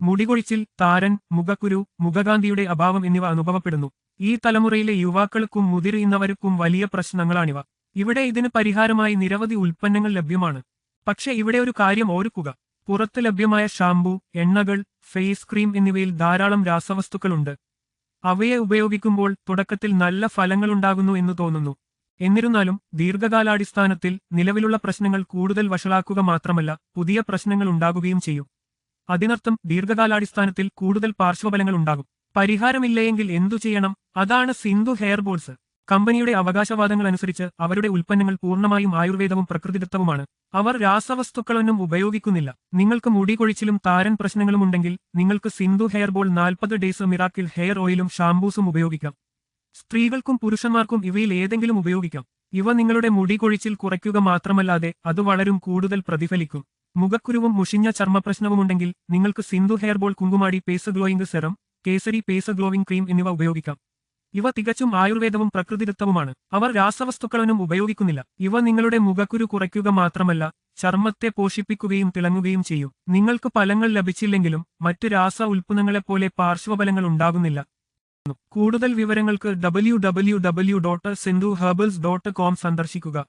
മുടികൊഴിച്ചിൽ, താരൻ, മുഖക്കുരു, മുഖകാന്തിയുടെ അഭാവം എന്നിവ അനുഭവപ്പെടുന്നു. ഈ തലമുറയിലെ യുവാക്കൾക്കും മുതിർന്നവർക്കും വലിയ പ്രശ്നങ്ങളാണിവ. ഇവിടെ ഇതിന് പരിഹാരമായി നിരവധി ഉൽപ്പന്നങ്ങൾ ലഭ്യമാണ്. പക്ഷെ ഇവിടെ ഒരു കാര്യം ഓർക്കുക. പുറത്ത് ലഭ്യമായ ഷാംപൂ, എണ്ണകൾ, ഫേസ് ക്രീം എന്നിവയിൽ ധാരാളം രാസവസ്തുക്കളുണ്ട്. അവയെ ഉപയോഗിക്കുമ്പോൾ തുടക്കത്തിൽ നല്ല ഫലങ്ങളുണ്ടാകുന്നു എന്ന് തോന്നുന്നു. എന്നിരുന്നാലും ദീർഘകാലാടിസ്ഥാനത്തിൽ നിലവിലുള്ള പ്രശ്നങ്ങൾ കൂടുതൽ വഷളാക്കുക മാത്രമല്ല, പുതിയ പ്രശ്നങ്ങൾ ഉണ്ടാകുകയും ചെയ്യും. അതിനർത്ഥം ദീർഘകാലാടിസ്ഥാനത്തിൽ കൂടുതൽ പാർശ്വഫലങ്ങൾ ഉണ്ടാകും. പരിഹാരമില്ലയെങ്കിൽ എന്തു ചെയ്യണം? അതാണ് സിന്ധു ഹെയർബോൾസ്. കമ്പനിയുടെ അവകാശവാദങ്ങൾ അനുസരിച്ച് അവരുടെ ഉൽപ്പന്നങ്ങൾ പൂർണ്ണമായും ആയുർവേദവും പ്രകൃതിദത്തവുമാണ്. അവർ രാസവസ്തുക്കളൊന്നും ഉപയോഗിക്കുന്നില്ല. നിങ്ങൾക്ക് മുടി കൊഴിച്ചിലും താരൻ പ്രശ്നങ്ങളും ഉണ്ടെങ്കിൽ നിങ്ങൾക്ക് Sindhu hairball 40 days miracle hair ഓയിലും ഷാംപൂസും ഉപയോഗിക്കാം. സ്ത്രീകൾക്കും പുരുഷന്മാർക്കും ഇവയിൽ ഏതെങ്കിലും ഉപയോഗിക്കാം. ഇവ നിങ്ങളുടെ മുടി കൊഴിച്ചിൽ കുറയ്ക്കുക മാത്രമല്ലാതെ അത് വളരും കൂടുതൽ പ്രതിഫലിക്കും. മുഖക്കുരുവും മുഷിഞ്ഞ ചർമ്മപ്രശ്നവുമുണ്ടെങ്കിൽ നിങ്ങൾക്ക് Sindhu herbal kumkumadi face glowing serum, Kesari face glowing cream എന്നിവ ഉപയോഗിക്കാം. ഇവ തികച്ചും ആയുർവേദവും പ്രകൃതിദത്തവുമാണ്. അവർ രാസവസ്തുക്കളൊന്നും ഉപയോഗിക്കുന്നില്ല. ഇവ നിങ്ങളുടെ മുഖക്കുരു കുറയ്ക്കുക മാത്രമല്ല, ചർമ്മത്തെ പോഷിപ്പിക്കുകയും തിളങ്ങുകയും ചെയ്യും. നിങ്ങൾക്ക് ഫലങ്ങൾ ലഭിച്ചില്ലെങ്കിലും മറ്റ് രാസ ഉൽപ്പന്നങ്ങളെപ്പോലെ പാർശ്വഫലങ്ങൾ ഉണ്ടാകുന്നില്ല. കൂടുതൽ വിവരങ്ങൾക്ക് www.sindhuherbals.com സന്ദർശിക്കുക.